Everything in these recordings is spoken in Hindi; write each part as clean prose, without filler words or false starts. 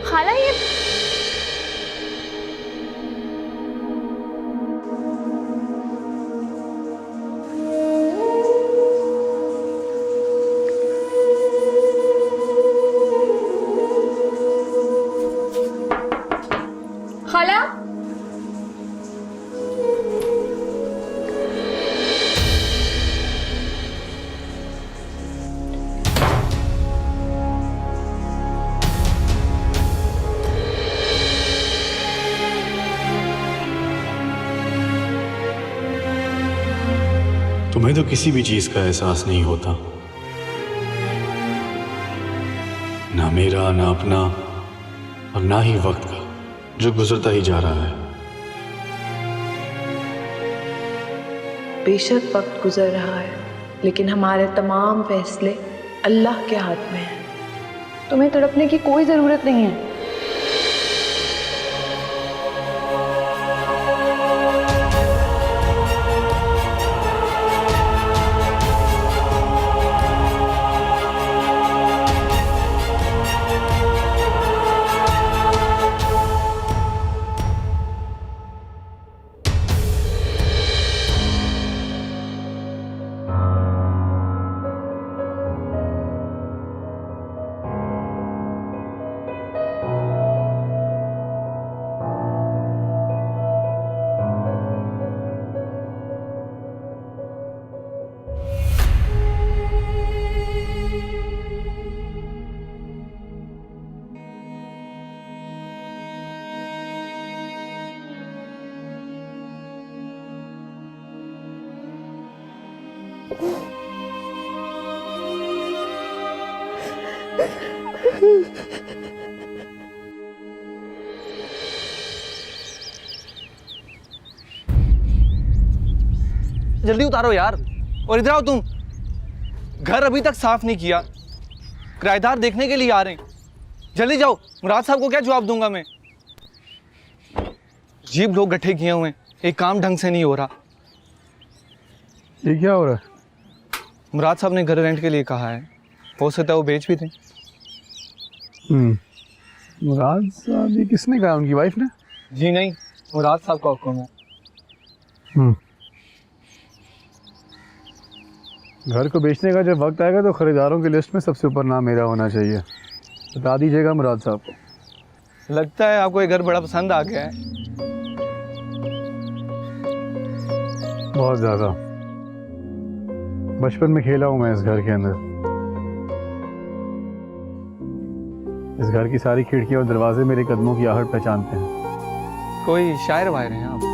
खाला ये खाला तुम्हें तो किसी भी चीज का एहसास नहीं होता, ना मेरा, ना अपना, और ना ही वक्त का जो गुजरता ही जा रहा है। बेशक वक्त गुजर रहा है, लेकिन हमारे तमाम फैसले अल्लाह के हाथ में हैं। तुम्हें तड़पने की कोई जरूरत नहीं है। जल्दी उतारो यार। और इधर आओ तुम, घर अभी तक साफ नहीं किया, किराएदार देखने के लिए आ रहे हैं। जल्दी जाओ, मुराद साहब को क्या जवाब दूंगा मैं। अजीब लोग गट्ठे किए हुए हैं, एक काम ढंग से नहीं हो रहा। ये क्या हो रहा है? मुराद साहब ने घर रेंट के लिए कहा है, हो सकता है वो बेच भी दें। मुराद साहब, ये किसने कहा? उनकी वाइफ ने? जी नहीं, मुराद साहब का हुक्म है। घर को बेचने का जब वक्त आएगा तो खरीदारों की लिस्ट में सबसे ऊपर नाम मेरा होना चाहिए। बता दीजिएगा मुराद साहब को। लगता है आपको ये घर बड़ा पसंद आ गया है। बहुत ज़्यादा। बचपन में खेला हूँ मैं इस घर के अंदर। इस घर की सारी खिड़कियाँ और दरवाजे मेरे कदमों की आहट पहचानते हैं। कोई शायर वायर हैं आप?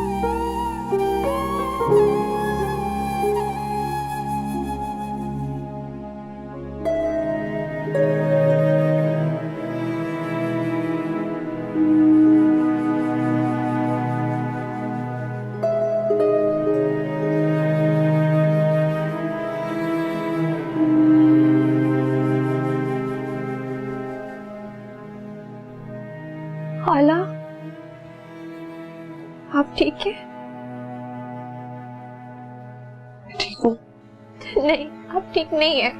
खाला, आप ठीक है? ठीक हूँ। नहीं, आप ठीक नहीं है,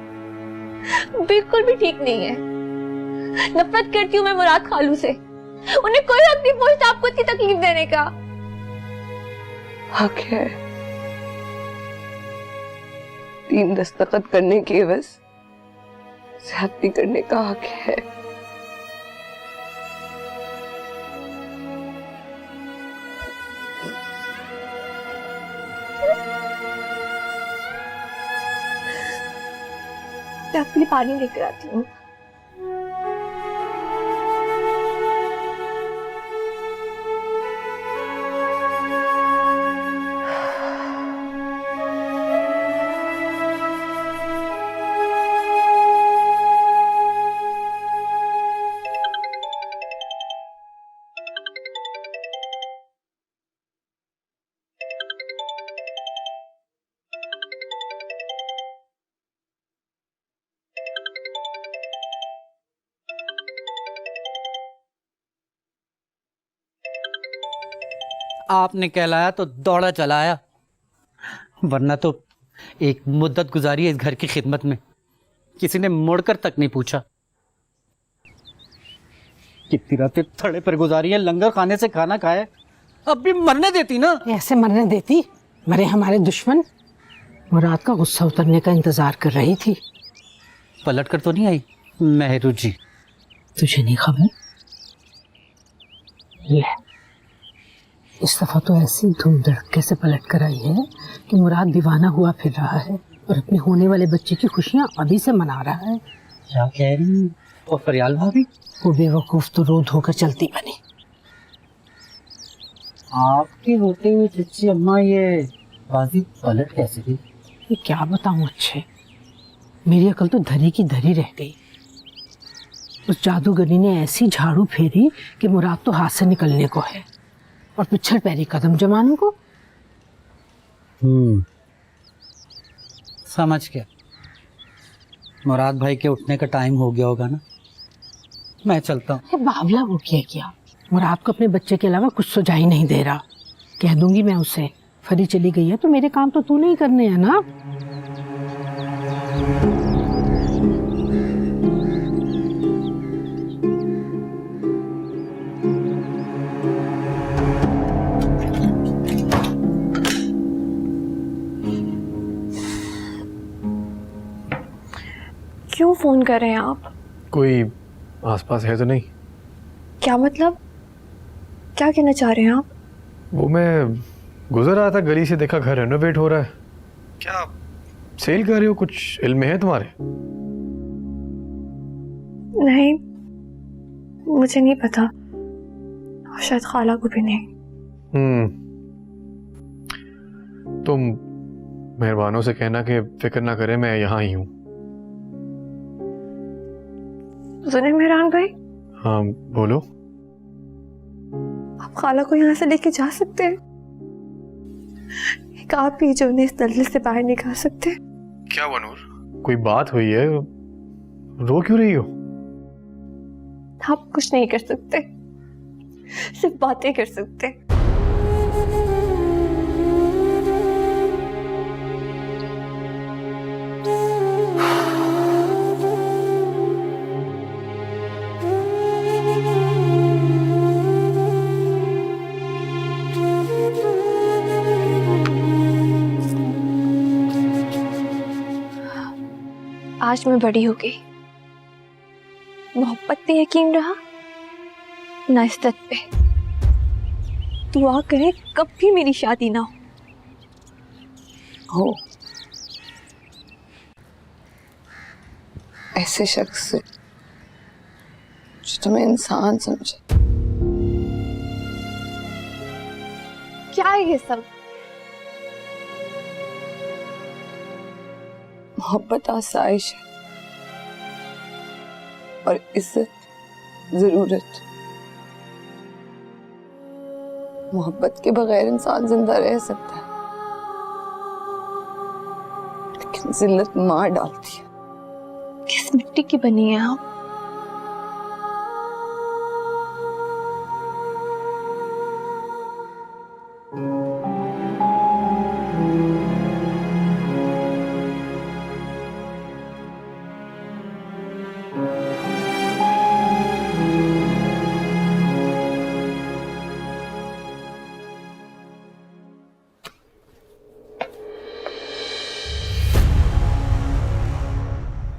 बिल्कुल भी ठीक नहीं है। नफरत करती हूँ मैं मुराद खालू से। उन्हें कोई हक नहीं पहुंचता आपको इतनी तकलीफ देने का। हक है। 3 दस्तखत करने की एवज ज्यादती करने का हक है। मैं आपके लिए पानी लेकर आती हूँ। आपने कहलाया तो दौड़ा चला आया, वरना तो एक मुद्दत गुजारी है इस घर की खिदमत में, किसी ने मुड़कर तक नहीं पूछा। कितनी रातें थड़े पर गुजारी है, लंगर खाने से खाना खाए, अब भी मरने देती ना। ऐसे मरने देती? मरे हमारे दुश्मन। मुराद का गुस्सा उतरने का इंतजार कर रही थी। पलट कर तो नहीं आई मेहरू जी? तुझे नहीं खबर? ले, इस दफा तो ऐसी धूम धड़के से पलट कर आई है कि मुराद दीवाना हुआ फिर रहा है और अपने होने वाले बच्चे की खुशियां अभी से मना रहा है। क्या कह रही हैं? और फरियाल भाभी? वो बेवकूफ तो रोध होकर चलती बनी। आपके होते हुए चच्ची अम्मा ये बाजी पलट कैसे गई? ये क्या बताऊं अच्छे, मेरी अकल तो धरी की धरी रह गई। उस जादूगरी ने ऐसी झाड़ू फेरी कि मुराद तो हाथ से निकलने को है और पिछड़ पैरी कदम जमाने को। समझ गया, मुराद भाई के उठने का टाइम हो गया होगा ना, मैं चलता हूँ। ये बावला वो क्या मुराद को अपने बच्चे के अलावा कुछ सुझाई नहीं दे रहा। कह दूंगी मैं उसे, फरी चली गई है तो मेरे काम तो तू नहीं करने हैं ना। क्यों फोन कर रहे हैं आप? कोई आसपास है तो नहीं? क्या मतलब? क्या कहना चाह रहे हैं आप? वो मैं गुजर रहा था गली से, देखा घर रेनोवेट हो रहा है। क्या सेल कर रही हो? कुछ इल्म है तुम्हारे? नहीं, मुझे नहीं पता, और शायद खाला को भी नहीं। तुम मेहरबानों से कहना कि फिक्र ना करे, मैं यहाँ ही हूँ। सुने मेहरान भाई? हाँ बोलो। आप खाला को यहाँ से लेके जा सकते हैं? एक आप ही जो उन्हें इस दलदल से बाहर निकाल सकते हैं। क्या बनूर, कोई बात हुई है? रो क्यों रही हो? आप कुछ नहीं कर सकते, सिर्फ बातें कर सकते। आज मैं बड़ी हो गई, मोहब्बत पे यकीन रहा ना इज्जत पे। दुआ करे कभी मेरी शादी ना हो। ऐसे शख्स से जो तुम्हें इंसान समझे। क्या है ये सब? मोहब्बत आसाइश है और इज्जत जरूरत। मोहब्बत के बगैर इंसान जिंदा रह सकता है, लेकिन जिल्लत मार डालती है। किस मिट्टी की बनी है आप?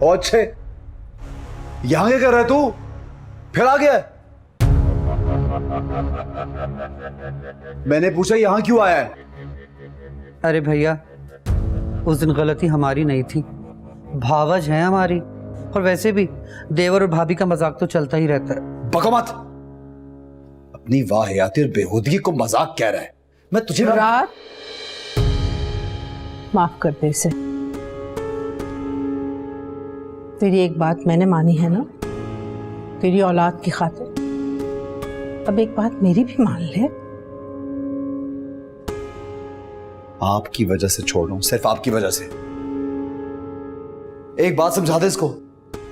और अच्छे, यहां क्या कर रहा है तू? फिर आ गया? मैंने पूछा यहां क्यों आया है? अरे भैया, उस दिन गलती हमारी नहीं थी, भावज है हमारी, और वैसे भी देवर और भाभी का मजाक तो चलता ही रहता है। बको मत, अपनी वाहियाती और बेहूदगी को मजाक कह रहा है। मैं तुझे मुराद, माफ कर दे इसे। तेरी एक बात मैंने मानी है ना, तेरी औलाद की खातिर। अब एक बात मेरी भी मान ले। आपकी वजह से छोड़ रहा हूं, सिर्फ आपकी वजह से। एक बात समझा दे इसको,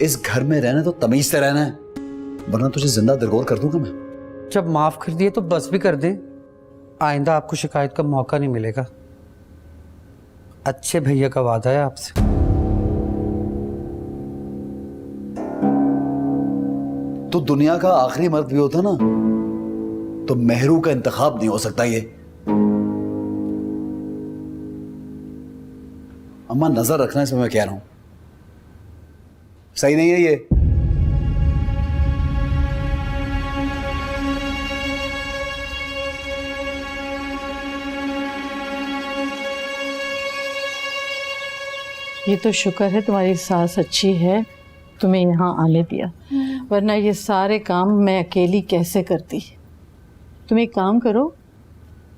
इस घर में रहना तो तमीज से रहना है, वरना तुझे जिंदा दरगोर कर दूंगा मैं। जब माफ कर दिए तो बस भी कर दे, आइंदा आपको शिकायत का मौका नहीं मिलेगा। अच्छे भैया का वादा है आपसे। तो दुनिया का आखिरी मर्द भी होता ना तो मेहरू का इंतखाब नहीं हो सकता ये। अम्मा नजर रखना इसमें मैं कह रहा हूं, सही नहीं है ये। ये तो शुक्र है तुम्हारी सास अच्छी है, तुम्हें यहाँ आने दिया, वरना ये सारे काम मैं अकेली कैसे करती। तुम एक काम करो,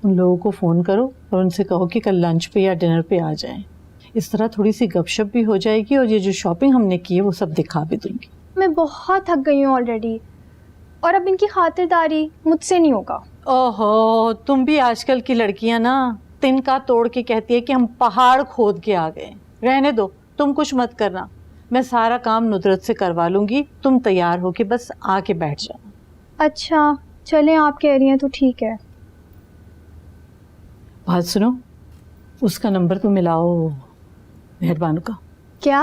उन लोगों को फ़ोन करो और उनसे कहो कि कल लंच पे या डिनर पे आ जाएं। इस तरह थोड़ी सी गपशप भी हो जाएगी और ये जो शॉपिंग हमने की है वो सब दिखा भी दूंगी। मैं बहुत थक गई हूँ ऑलरेडी, और अब इनकी खातिरदारी मुझसे नहीं होगा। ओहो, तुम भी आजकल की लड़कियां ना तिनका तोड़ के कहती है कि हम पहाड़ खोद के आ गए। रहने दो, तुम कुछ मत करना, मैं सारा काम नुदरत से करवा लूंगी, तुम तैयार हो के बस आके बैठ जाना। अच्छा चलें, आप कह रही हैं तो ठीक है। बात सुनो, उसका नंबर तो मिलाओ मेहरबानों का। क्या?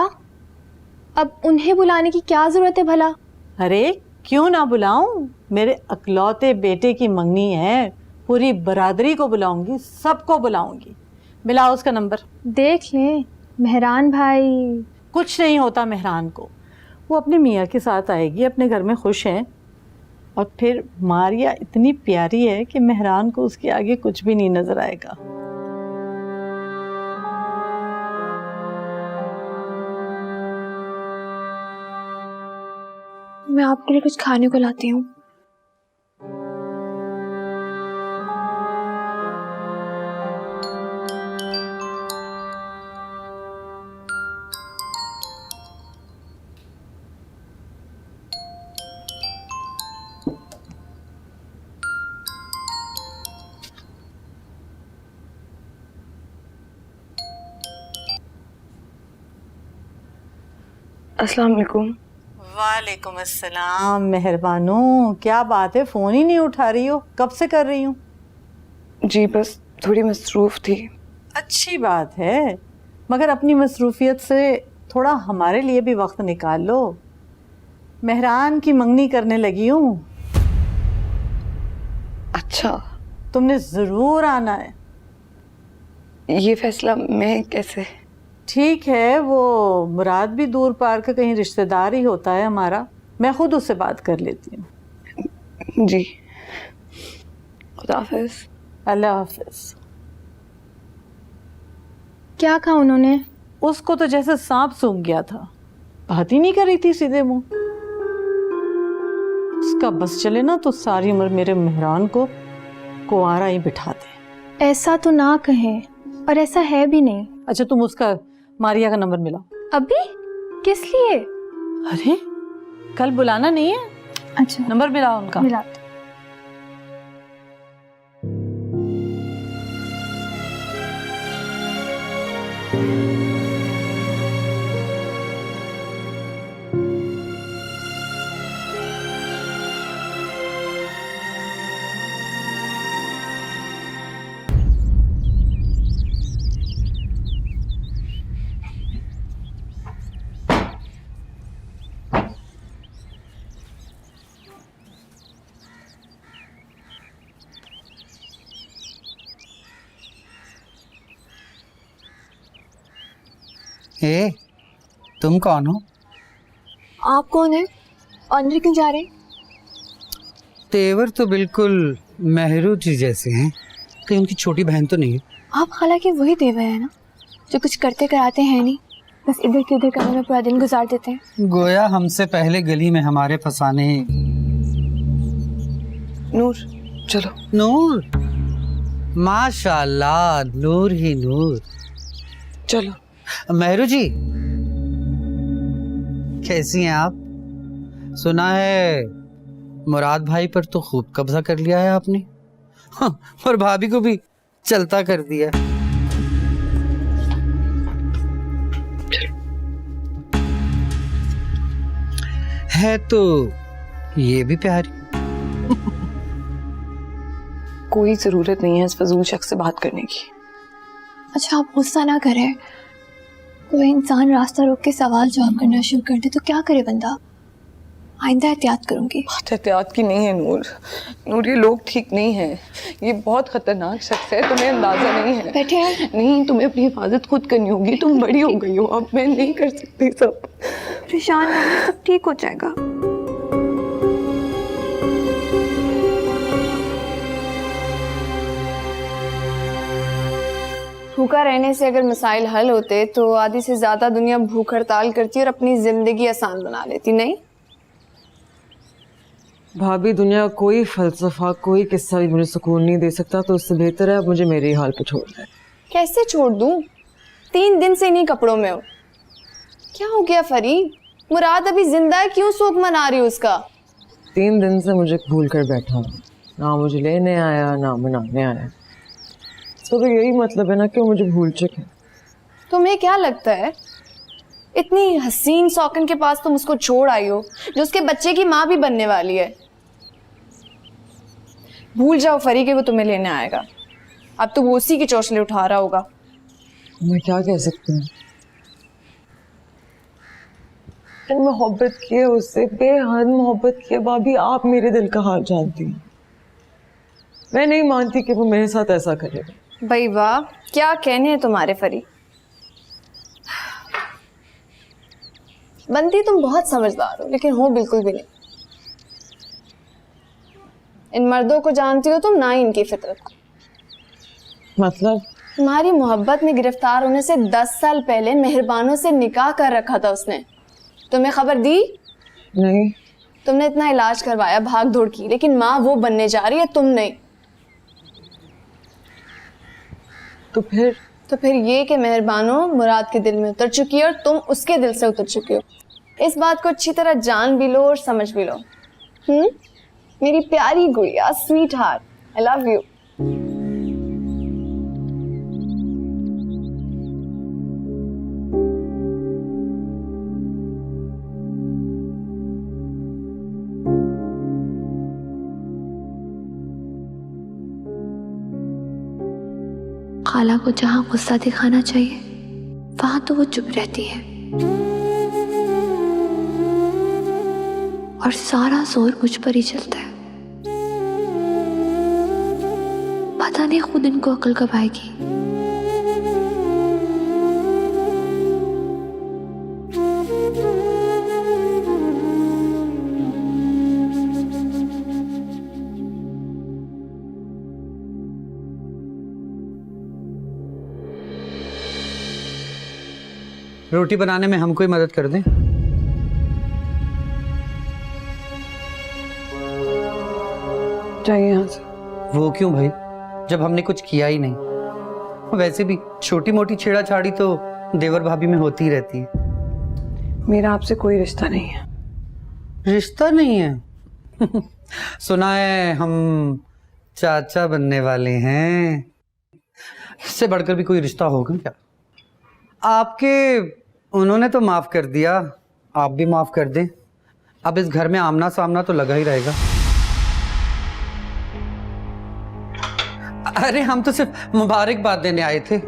अब उन्हें बुलाने की क्या ज़रूरत है भला? अरे क्यों ना बुलाऊं, मेरे अकलौते बेटे की मंगनी है, पूरी बरादरी को बुलाऊंगी, सबको बुलाऊंगी। मिलाओ उसका नंबर। देख लें मेहरान भाई। कुछ नहीं होता मेहरान को, वो अपने मियाँ के साथ आएगी, अपने घर में खुश है। और फिर मारिया इतनी प्यारी है कि मेहरान को उसके आगे कुछ भी नहीं नजर आएगा। मैं आपके लिए कुछ खाने को लाती हूँ। अस्सलाम वालेकुम। वालेकुम अस्सलाम। मेहरबानो, क्या बात है, फ़ोन ही नहीं उठा रही हो, कब से कर रही हूँ? जी बस थोड़ी मसरूफ़ थी। अच्छी बात है, मगर अपनी मसरूफियत से थोड़ा हमारे लिए भी वक्त निकाल लो। मेहरान की मंगनी करने लगी हूँ। अच्छा, तुमने ज़रूर आना है। ये फैसला मैं कैसे? ठीक है, वो मुराद भी दूर पार का कहीं रिश्तेदार ही होता है हमारा, मैं खुद उससे बात कर लेती हूँ। जी, खुदा हाफिज़। अल्लाह हाफिज़। क्या कहा उन्होंने? उसको तो जैसे सांप सूंघ गया था, बात ही नहीं कर रही थी सीधे मुंह। उसका बस चले ना तो सारी उम्र मेरे मेहरान को कुंवारा ही बिठा दे। ऐसा तो ना कहें, और ऐसा है भी नहीं। अच्छा तुम उसका मारिया का नंबर मिलाओ। अभी? किस लिए? अरे कल बुलाना नहीं है? अच्छा नंबर मिलाओ उनका। मिला। ए, तुम कौन हो? आप कौन है? अंदर क्यों जा रहे हैं? तेवर तो बिल्कुल मेहरू जी जैसे हैं, कहीं उनकी छोटी बहन तो नहीं है? आप खाला के वही देवर है ना, जो कुछ करते कराते हैं नहीं, बस इधर के उधर करने में पूरा दिन गुजार देते हैं। गोया हमसे पहले गली में हमारे फसाने। नूर चलो। नूर, माशाल्लाह, नूर ही नूर। चलो। मेहरू जी, कैसी हैं आप? सुना है मुराद भाई पर तो खूब कब्जा कर लिया है आपने। हाँ, और भाभी को भी चलता कर दिया। है तो ये भी प्यारी। कोई जरूरत नहीं है इस फजूल शख्स से बात करने की। अच्छा आप गुस्सा ना करें, कोई इंसान रास्ता रोक के सवाल जवाब करना शुरू कर दे तो क्या करे बंदा। आइंदा एहतियात करूंगी। बात एहतियात की नहीं है नूर। नूर ये लोग ठीक नहीं है, ये बहुत खतरनाक शख्स है, तुम्हें अंदाजा नहीं है। बैठे हैं। नहीं, तुम्हें अपनी हिफाजत खुद करनी होगी, तुम बड़ी हो गई हो, अब मैं नहीं कर सकती सब। परेशान ना हो, सब ठीक हो जाएगा। भूखा रहने से अगर मसाइल हल होते तो आधी से ज्यादा दुनिया भूख हड़ताल करती और अपनी जिंदगी आसान बना लेती, नहीं? भाभी, दुनिया का कोई फलसफा, कोई किस्सा भी मुझे सुकून नहीं दे सकता, तो उससे बेहतर है अब मुझे मेरे ही हाल पे छोड़ दें। कैसे छोड़ दूं? 3 दिन से इन्हीं कपड़ों में हो। क्या हो गया फरीद? मुराद अभी जिंदा है, क्यों शोक मना रही हो उसका? 3 दिन से मुझे भूल कर बैठा हूँ, ना मुझे लेने आया ना मनाने आया। तो यही मतलब है ना कि वो मुझे भूल चुके। तुम्हें क्या लगता है इतनी हसीन सौकन के पास तुम उसको छोड़ आई हो जो उसके बच्चे की माँ भी बनने वाली है? भूल जाओ फरी कि वो तुम्हें लेने आएगा। अब तो वो उसी की चौचले उठा रहा होगा। मैं क्या कह सकती हूँ? मोहब्बत की है उससे, बेहद मोहब्बत की है भाभी। आप मेरे दिल का हाल जानती हैं। मैं नहीं मानती कि वो मेरे साथ ऐसा करेगा। भाई वाह, क्या कहने हैं तुम्हारे फरी। बनती तुम बहुत समझदार हो, लेकिन हो बिल्कुल भी नहीं। इन मर्दों को जानती हो तुम, ना ही इनकी फितरत को। मतलब? तुम्हारी मोहब्बत में गिरफ्तार होने से 10 साल पहले मेहरबानों से निकाह कर रखा था उसने। तुम्हें खबर दी? नहीं। तुमने इतना इलाज करवाया, भाग दौड़ की, लेकिन माँ वो बनने जा रही है, तुम नहीं। तो फिर ये कि मेहरबानों मुराद के दिल में उतर चुकी है और तुम उसके दिल से उतर चुके हो। इस बात को अच्छी तरह जान भी लो और समझ भी लो। मेरी प्यारी गुड़िया, sweet heart, I love you. खाला को जहाँ गुस्सा दिखाना चाहिए वहां तो वो चुप रहती है और सारा जोर मुझ पर ही चलता है। पता नहीं खुद इनको अकल कब आएगी। रोटी बनाने में हमको ही मदद कर दें। जाइए यहाँ से। वो क्यों भाई, जब हमने कुछ किया ही नहीं। वैसे भी छोटी मोटी छेड़ाछाड़ी तो देवर भाभी में होती ही रहती है। मेरा आपसे कोई रिश्ता नहीं है। रिश्ता नहीं है? सुना है हम चाचा बनने वाले हैं। इससे बढ़कर भी कोई रिश्ता होगा क्या? आपके उन्होंने तो माफ कर दिया, आप भी माफ कर दें। अब इस घर में आमना सामना तो लगा ही रहेगा। अरे हम तो सिर्फ मुबारकबाद देने आए थे।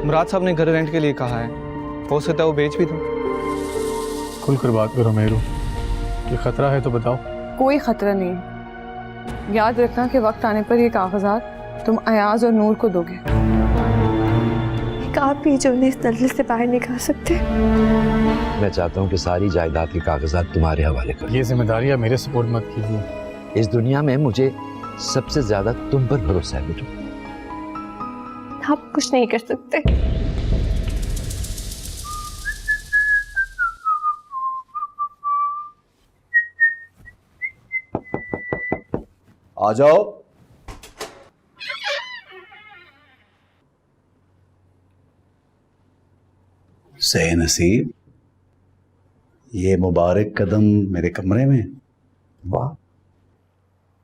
मुराद साहब ने घर रेंट के लिए कहा है, हो सकता है वो बेच भी दो। खुलकर बात करो मेहरू, ये खतरा है तो बताओ। कोई खतरा नहीं। याद रखना कि वक्त आने पर ये कागजात तुम अयाज और नूर को दोगे। आप ही जो उन्हें इस दलदल से बाहर निकाल सकते। मैं चाहता हूँ कि सारी जायदाद के कागजात तुम्हारे हवाले कर। ये जिम्मेदारियां मेरे सपोर्ट मत कीजिए। इस दुनिया में मुझे सबसे ज्यादा तुम पर भरोसा है बेटू। आप कुछ नहीं कर सकते। आ जाओ। सही नसीब, ये मुबारक कदम मेरे कमरे में। वाह,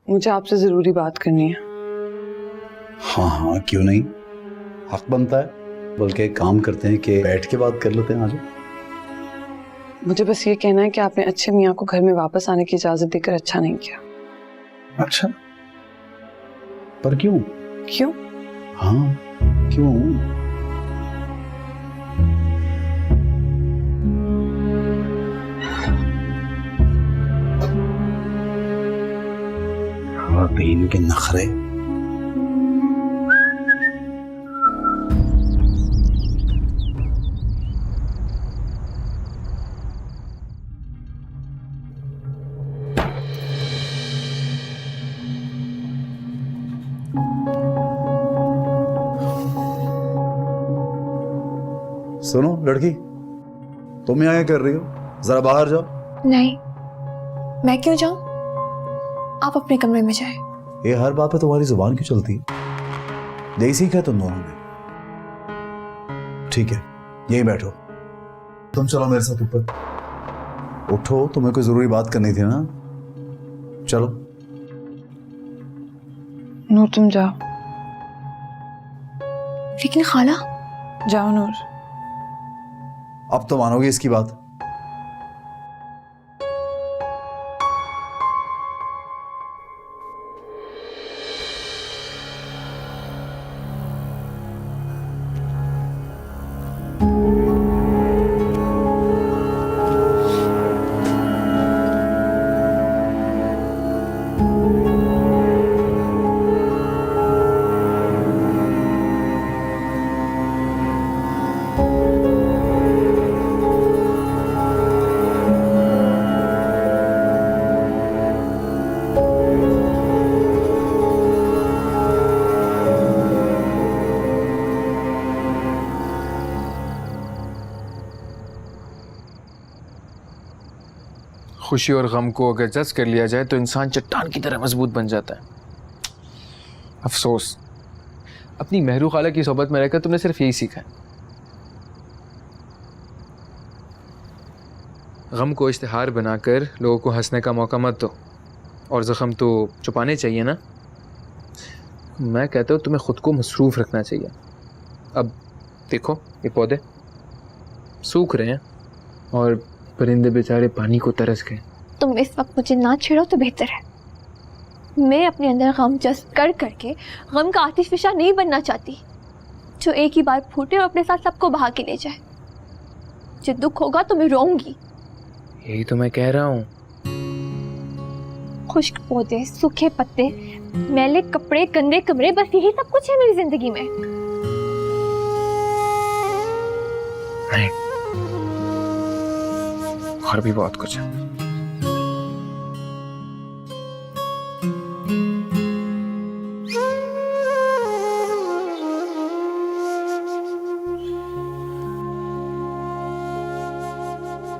मुझे आपसे जरूरी बात करनी है। हाँ हाँ, क्यों नहीं, हक बनता है। बल्कि एक काम करते हैं कि बैठ के बात कर लेते हैं। आज मुझे बस ये कहना है कि आपने अच्छे मियाँ को घर में वापस आने की इजाजत देकर अच्छा नहीं किया। अच्छा, पर क्यों? क्यों? हाँ क्यों? तीन के नखरे। सुनो लड़की, तुम यहाँ क्या कर रही हो? जरा बाहर जाओ। नहीं, मैं क्यों जाऊं? आप अपने कमरे में जाएं। ये हर बात पे तुम्हारी जुबान क्यों चलती है? यही सीखा है तुम दोनों ने? ठीक है, यही बैठो। तुम चलो मेरे साथ ऊपर। उठो, तुम्हें कोई जरूरी बात करनी थी ना। चलो। नूर तुम जाओ। लेकिन खाला। जाओ नूर। अब तो मानोगी इसकी बात? खुशी और गम को अगर जज कर लिया जाए तो इंसान चट्टान की तरह मजबूत बन जाता है। अफसोस, अपनी मेहरू खाला की सोबत में रहकर तुमने सिर्फ यही सीखा है। गम को इश्तिहार बनाकर लोगों को हंसने का मौका मत दो, और ज़ख्म तो छुपाने चाहिए ना। मैं कहता हूँ तुम्हें खुद को मसरूफ़ रखना चाहिए। अब देखो, ये पौधे सूख रहे हैं और परिंदे बेचारे पानी को तरस गए। तुम इस वक्त मुझे ना छेड़ो तो बेहतर है। मैं अपने अंदर गम जज्ब कर करके गम का आतिशफिशा नहीं बनना चाहती, जो एक ही बार फूटे और अपने साथ सबको बहा के ले जाए। जब दुख होगा तो मैं रोऊंगी। यही तो मैं कह रहा हूँ। खुश्क पौधे, सूखे पत्ते, मैले कपड़े, गंदे कमरे, बस यही सब कुछ है मेरी जिंदगी में। नहीं, और भी बहुत कुछ है।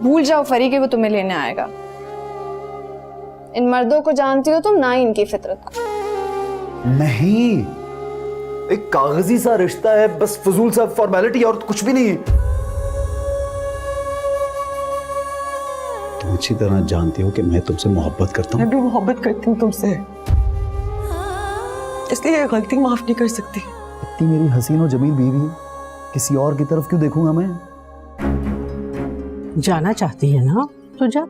भूल जाओ फरी कि वो तुम्हें लेने आएगा। इन मर्दों को जानती हो तुम, ना ही इनकी फितरत को। नहीं, एक कागजी सा रिश्ता है, बस फजूल सा फॉर्मेलिटी, और कुछ भी नहीं है। तुम अच्छी तरह जानती हो कि मैं तुमसे मोहब्बत करता हूँ। मैं भी मोहब्बत करती हूँ तुमसे, इसलिए ये गलती माफ नहीं कर सकती। इतनी मेरी हसीन और जमील बीवी है, किसी और की तरफ क्यों देखूंगा मैं? जाना चाहती है ना तो जा,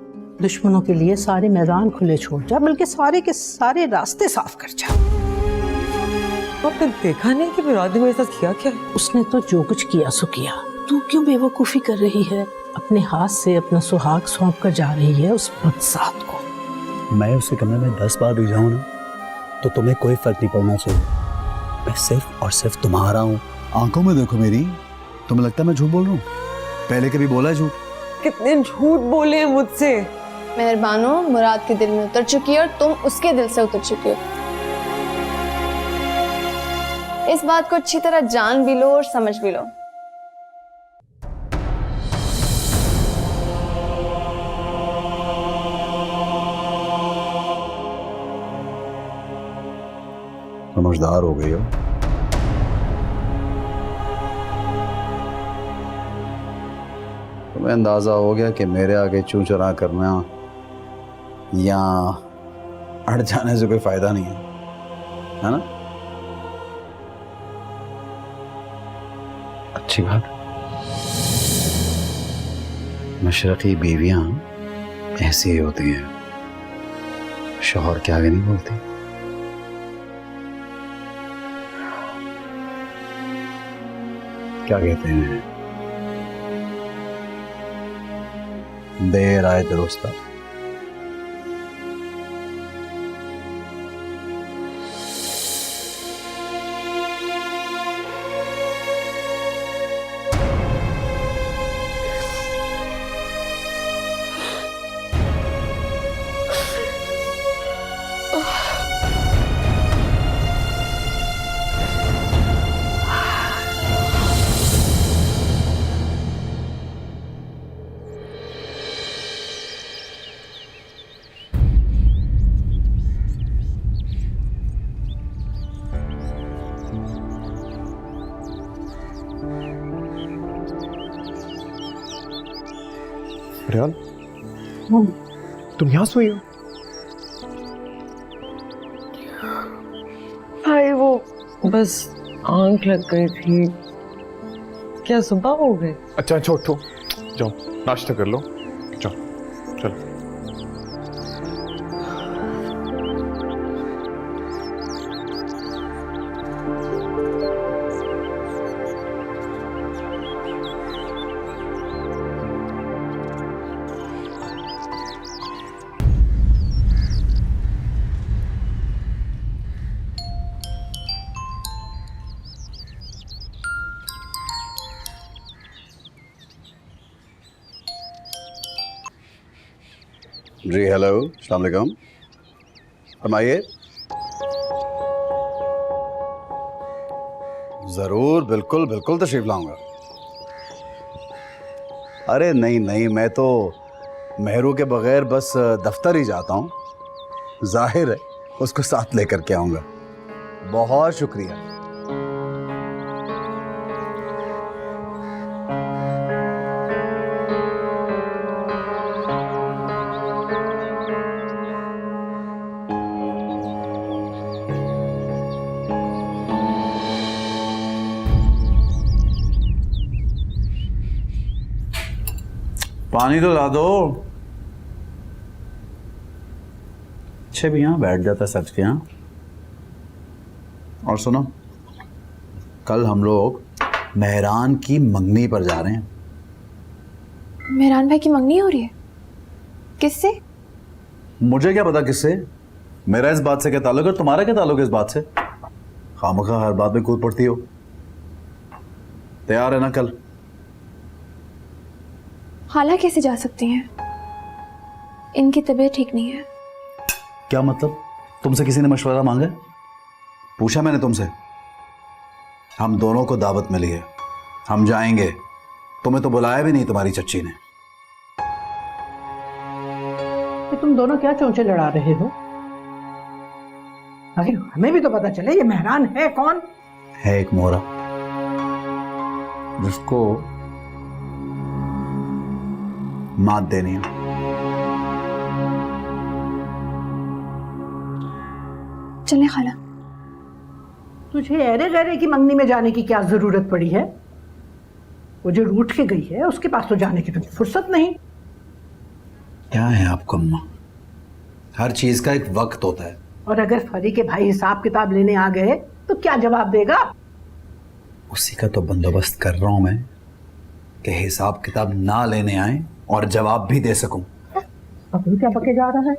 दुश्मनों के लिए सारे मैदान खुले छोड़ जा, बल्कि सारे के सारे रास्ते साफ कर जा। तो आपने देखा नहीं कि मुराद ने मेरे साथ किया क्या? उसने तो जो कुछ किया सो किया। तू क्यों बेवकूफी कर रही है? अपने हाथ से अपना सुहाग सौंप कर जा रही है उस बदसात को। मैं उसे कमरे में 10 बार भी जाऊं ना तो तुम्हें कोई फर्क नहीं पड़ना चाहिए। मैं सिर्फ और सिर्फ तुम्हारा हूँ। आंखों में देखो मेरी, तुम्हें लगता है मैं झूठ बोल रहा हूँ? पहले कभी बोला है झूठ? कितने झूठ बोले हैं मुझसे। मेहरबानो, मुराद के दिल में उतर चुकी है और तुम उसके दिल से उतर चुकी हो। इस बात को अच्छी तरह जान भी लो और समझ भी लो। समझदार हो गई हो। तुम्हें अंदाजा हो गया कि मेरे आगे चूं चरा करना या अड़ जाने से कोई फायदा नहीं है ना? अच्छी बात। मशरकी बीवियां ऐसी ही होती हैं, शौहर के आगे नहीं बोलती। क्या कहते हैं, देर आए दुरुस्त। रेहान, तुम यहाँ सोई हो? भाई वो बस आंख लग गई थी। क्या सुबह हो गई? अच्छा अच्छा, उठो, जाओ नाश्ता कर लो, जाओ चलो। जी हेलो, अस्सलाम वालेकुम, फरमाइए। ज़रूर, बिल्कुल बिल्कुल तशरीफ़ लाऊंगा। अरे नहीं नहीं, मैं तो मेहरू के बगैर बस दफ्तर ही जाता हूँ, जाहिर है उसको साथ लेकर के आऊँगा। बहुत शुक्रिया। पानी तो ला दो। अच्छे भी यहाँ बैठ जाता सच के यहाँ। और सुनो, कल हम लोग मेहरान की मंगनी पर जा रहे हैं। मेहरान भाई की मंगनी हो रही है? किससे? मुझे क्या पता किससे, मेरा इस बात से क्या ताल्लुक है, तुम्हारा क्या ताल्लुक है इस बात से? खामखा हर बात में कूद पड़ती हो। तैयार है ना कल? खाला कैसे जा सकती हैं? इनकी तबीयत ठीक नहीं है। क्या मतलब? तुमसे किसी ने मशवरा मांगा? पूछा मैंने तुमसे? हम दोनों को दावत मिली है, हम जाएंगे। तुम्हें तो बुलाया भी नहीं तुम्हारी चच्ची ने। तो तुम दोनों क्या चोंचे लड़ा रहे हो? आखिर हमें भी तो पता चले ये मेहरान है कौन? है एक मोहरा जिसको मात देनी है। चले खाला। तुझे अरे गहरे की मंगनी में जाने की क्या जरूरत पड़ी है? वो जो रूठ के गई है उसके पास तो जाने की तुझे फुर्सत नहीं। क्या है आपको अम्मा, हर चीज का एक वक्त होता है। और अगर फरी के भाई हिसाब किताब लेने आ गए तो क्या जवाब देगा? उसी का तो बंदोबस्त कर रहा हूं मैं कि हिसाब किताब ना लेने आए और जवाब भी दे सकूं। अब क्या पके जा रहा है?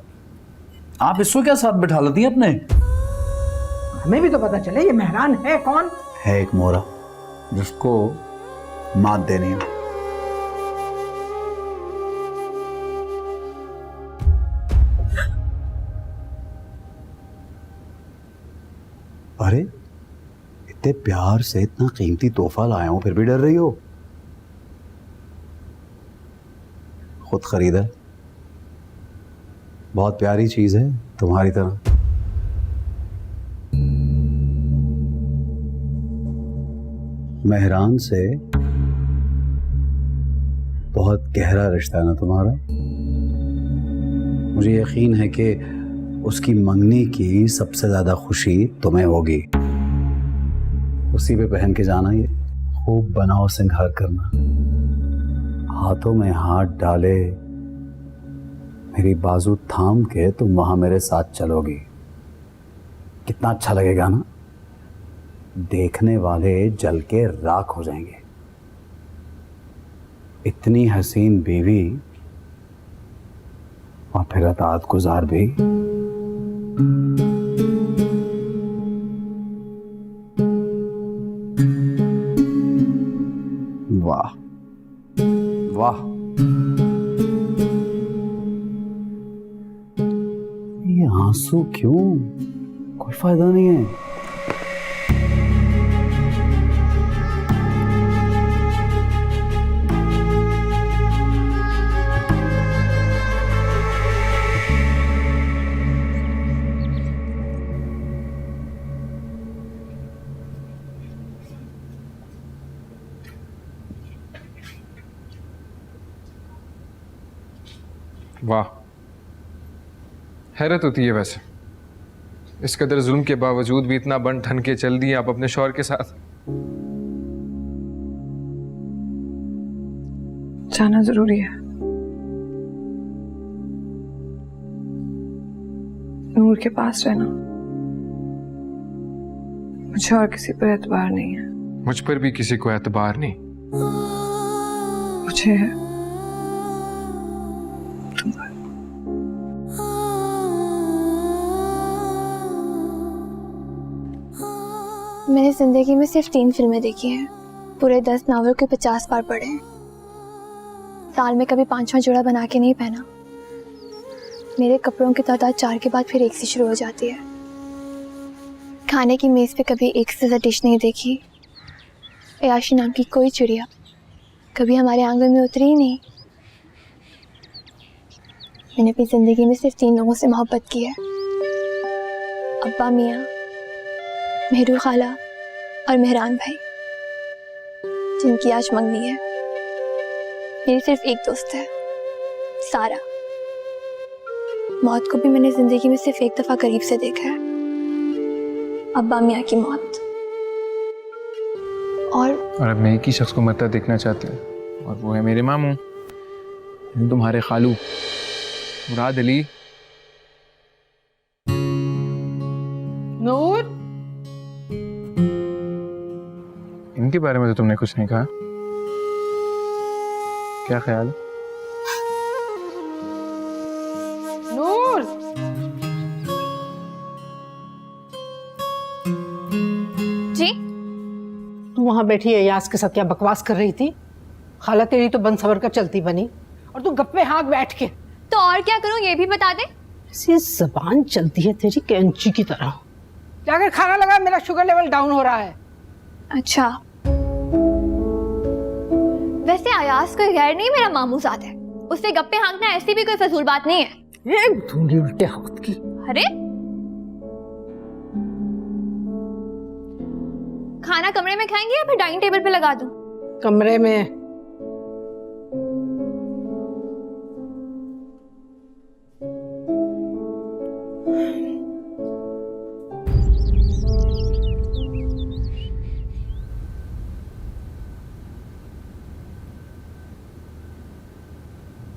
आप इसको क्या साथ बिठा लेती हैं अपने? हमें भी तो पता चले ये मेहरान है कौन? है एक मोहरा जिसको मात देनी है। अरे इतने प्यार से इतना कीमती तोहफा लाया हूं फिर भी डर रही हो? खुद खरीदा, बहुत प्यारी चीज है तुम्हारी तरह। मेहरान से बहुत गहरा रिश्ता है ना तुम्हारा। मुझे यकीन है कि उसकी मंगनी की सबसे ज्यादा खुशी तुम्हें होगी। उसी पे पहन के जाना, ये खूब बनाओ सिंगार करना, हाथों में हाथ डाले मेरी बाजू थाम के तुम वहां मेरे साथ चलोगी। कितना अच्छा लगेगा ना, देखने वाले जल के राख हो जाएंगे। इतनी हसीन बीवी और फिर अतात गुजार भी। वाह वाह, ये आंसू क्यों? कोई फायदा नहीं है। वाह, हैरत होती है वैसे, इस कदर जुल्म के बावजूद भी इतना बन ठन के चल दिए आप अपने शौहर के साथ। जाना जरूरी है। नूर के पास रहना, मुझे और किसी पर एतबार नहीं है। मुझ पर भी किसी को एतबार नहीं। मुझे है तुम पर। मैंने जिंदगी में सिर्फ 3 फिल्में देखी हैं, पूरे 10 नावल के 50 बार पढ़े हैं। साल में कभी 5वां जोड़ा बना के नहीं पहना। मेरे कपड़ों की तादाद 4 के बाद फिर 1 से शुरू हो जाती है। खाने की मेज पे कभी 1 से ज़्यादा डिश नहीं देखी। अयाशी नाम की कोई चिड़िया कभी हमारे आंगन में उतरी ही नहीं। मैंने अपनी जिंदगी में सिर्फ 3 लोगों से मोहब्बत की है, अब्बा मियाँ, मेहरू खाला और मेहरान भाई, जिनकी आज मंगनी है। मेरी सिर्फ एक दोस्त है, सारा। मौत को भी मैंने जिंदगी में सिर्फ 1 दफा करीब से देखा है, अब्बा मियाँ की मौत। और अब मैं एक ही शख्स को मरता देखना चाहती हूँ, और वो है मेरे मामू, तुम्हारे खालू मुराद अली। नूर, इनके बारे में तो तुमने कुछ नहीं कहा, क्या ख्याल है? नूर, जी तू वहां बैठी अयाज के साथ क्या बकवास कर रही थी? खाला तेरी तो बन सवर कर चलती बनी और तू गप्पे हाँक बैठ के। तो और क्या करूं ये भी बता दे। ऐसी जबान चलती है तेरी कैंची की तरह। जाकर खाना लगा, मेरा शुगर लेवल डाउन हो रहा है। अच्छा, वैसे अयाज कोई गैर नहीं, मेरा मामू साथ है। उससे गप्पे हाँकना ऐसी भी कोई फजूल बात नहीं है। एक धूली उल्टे हाथ की। अरे खाना कमरे में खाएंगे या फिर डाइनिंग टेबल पे लगा दूं? कमरे में।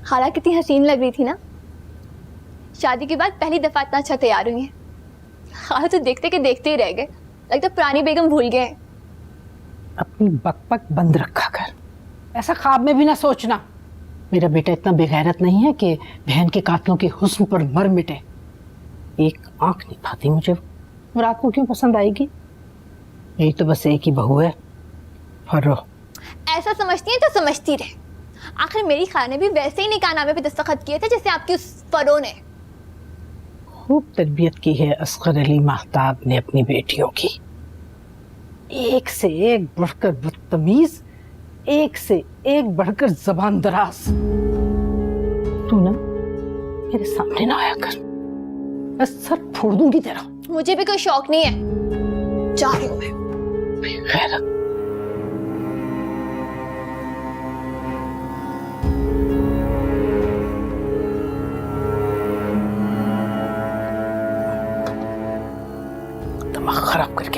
खाला कितनी हसीन लग रही थी ना। शादी के बाद पहली दफा इतना अच्छा तैयार हुई है। खाला तो देखते के देखते ही रह गए, लगता पुरानी बेगम भूल गए। अपनी बकबक बंद रखा कर, ऐसा ख्वाब में भी ना सोचना। मेरा बेटा इतना बेगैरत नहीं है कि बहन के कातलों के हुस्न पर मर मिटे। एक आंख नहीं पाती मुझे, मुराद को क्यों पसंद आएगी? यही तो बस एक ही बहू है, फर्रो। ऐसा समझती है तो समझती रहे। आखिर मेरी खाला ने भी वैसे ही निकाहनामे पे दस्तखत किए थे जैसे आपकी उस फरो ने। खूब तरबियत की है असगर अली महताब ने अपनी बेटियों की। एक से एक बढ़कर बदतमीज, एक से एक बढ़कर जबान दराज। तू ना मेरे सामने ना आया कर, मैं सर फोड़ दूंगी तेरा। मुझे भी कोई शौक नहीं है, जा रही हूं मैं। बेगैरत।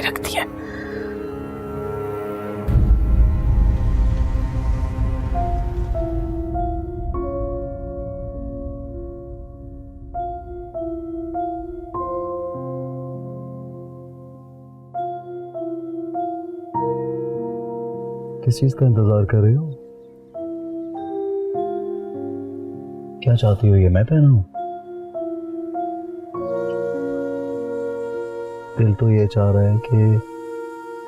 रख दिया। किस चीज का इंतजार कर रही हो? क्या चाहती हो ये मैं पहनाऊं? दिल तो ये चाह रहा है कि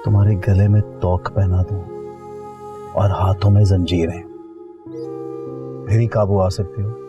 तुम्हारे गले में तोक पहना दूं और हाथों में जंजीरें। फिर ही काबू आ सकती हो।